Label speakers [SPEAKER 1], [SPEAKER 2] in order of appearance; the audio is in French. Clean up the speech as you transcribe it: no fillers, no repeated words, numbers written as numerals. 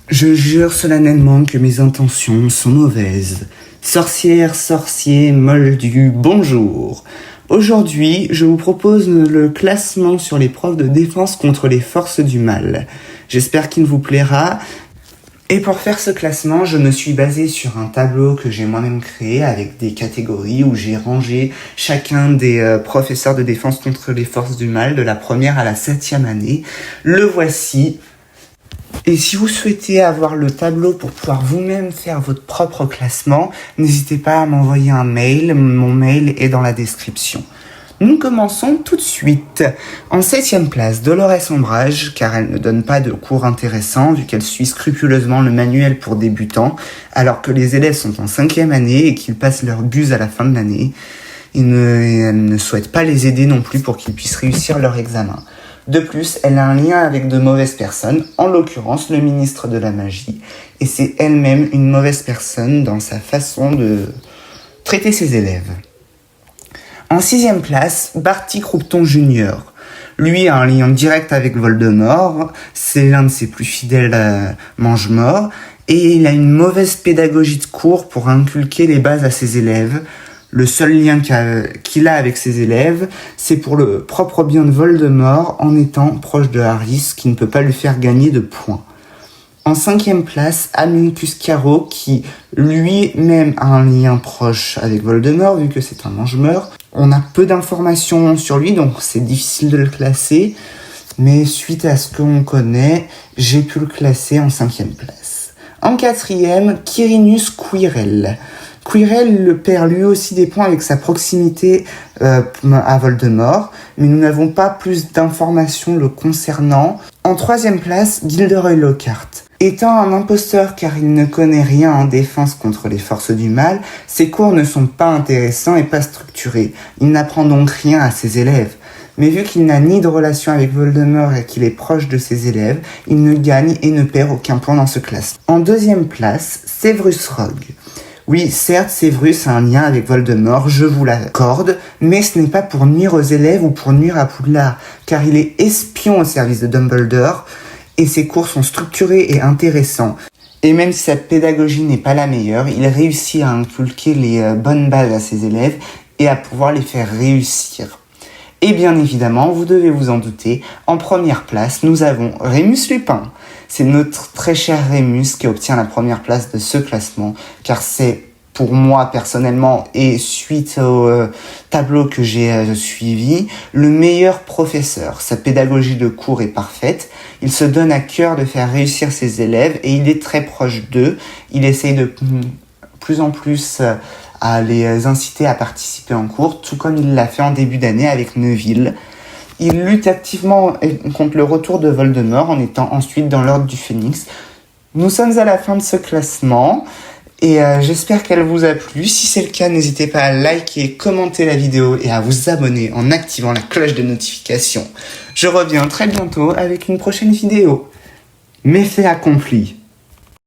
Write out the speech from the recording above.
[SPEAKER 1] Je jure solennellement que mes intentions sont mauvaises. Sorcière, sorcier, moldu, bonjour. Aujourd'hui, je vous propose le classement sur les profs de défense contre les forces du mal. J'espère qu'il vous plaira. Et pour faire ce classement, je me suis basé sur un tableau que j'ai moi-même créé avec des catégories où j'ai rangé chacun des professeurs de défense contre les forces du mal de la première à la 7e année. Le voici. Et si vous souhaitez avoir le tableau pour pouvoir vous-même faire votre propre classement, n'hésitez pas à m'envoyer un mail. Mon mail est dans la description. Nous commençons tout de suite. En 7e place, Dolores Ombrage, car elle ne donne pas de cours intéressants, vu qu'elle suit scrupuleusement le manuel pour débutants, alors que les élèves sont en 5e année et qu'ils passent leur buse à la fin de l'année. Elle ne souhaite pas les aider non plus pour qu'ils puissent réussir leur examen. De plus, elle a un lien avec de mauvaises personnes, en l'occurrence le ministre de la Magie, et c'est elle-même une mauvaise personne dans sa façon de traiter ses élèves. En 6e place, Barty Croupton Jr. Lui a un lien direct avec Voldemort, c'est l'un de ses plus fidèles mange-morts, et il a une mauvaise pédagogie de cours pour inculquer les bases à ses élèves. Le seul lien qu'il a avec ses élèves, c'est pour le propre bien de Voldemort en étant proche de Harry, qui ne peut pas lui faire gagner de points. En 5e place, Amicus Carro, qui lui-même a un lien proche avec Voldemort, vu que c'est un mange-mort. On a peu d'informations sur lui, donc c'est difficile de le classer. Mais suite à ce qu'on connaît, j'ai pu le classer en 5e place. En 4e, Quirinus Quirrell. Quirrell perd lui aussi des points avec sa proximité à Voldemort, mais nous n'avons pas plus d'informations le concernant. En 3e place, Gilderoy Lockhart. Étant un imposteur car il ne connaît rien en défense contre les forces du mal, ses cours ne sont pas intéressants et pas structurés. Il n'apprend donc rien à ses élèves. Mais vu qu'il n'a ni de relation avec Voldemort et qu'il est proche de ses élèves, il ne gagne et ne perd aucun point dans ce classement. En 2e place, Severus Rogue. Oui, certes, Severus a un lien avec Voldemort, je vous l'accorde, mais ce n'est pas pour nuire aux élèves ou pour nuire à Poudlard, car il est espion au service de Dumbledore, et ses cours sont structurés et intéressants. Et même si sa pédagogie n'est pas la meilleure, il réussit à inculquer les bonnes bases à ses élèves et à pouvoir les faire réussir. Et bien évidemment, vous devez vous en douter, en première place, nous avons Rémus Lupin. C'est notre très cher Rémus qui obtient la première place de ce classement, car c'est pour moi personnellement et suite au tableau que j'ai suivi, le meilleur professeur. Sa pédagogie de cours est parfaite, il se donne à cœur de faire réussir ses élèves et il est très proche d'eux. Il essaye de plus en plus à les inciter à participer en cours, tout comme il l'a fait en début d'année avec Neville. Il lutte activement contre le retour de Voldemort en étant ensuite dans l'ordre du Phénix. Nous sommes à la fin de ce classement et j'espère qu'elle vous a plu. Si c'est le cas, n'hésitez pas à liker, commenter la vidéo et à vous abonner en activant la cloche de notification. Je reviens très bientôt avec une prochaine vidéo. Méfait accompli.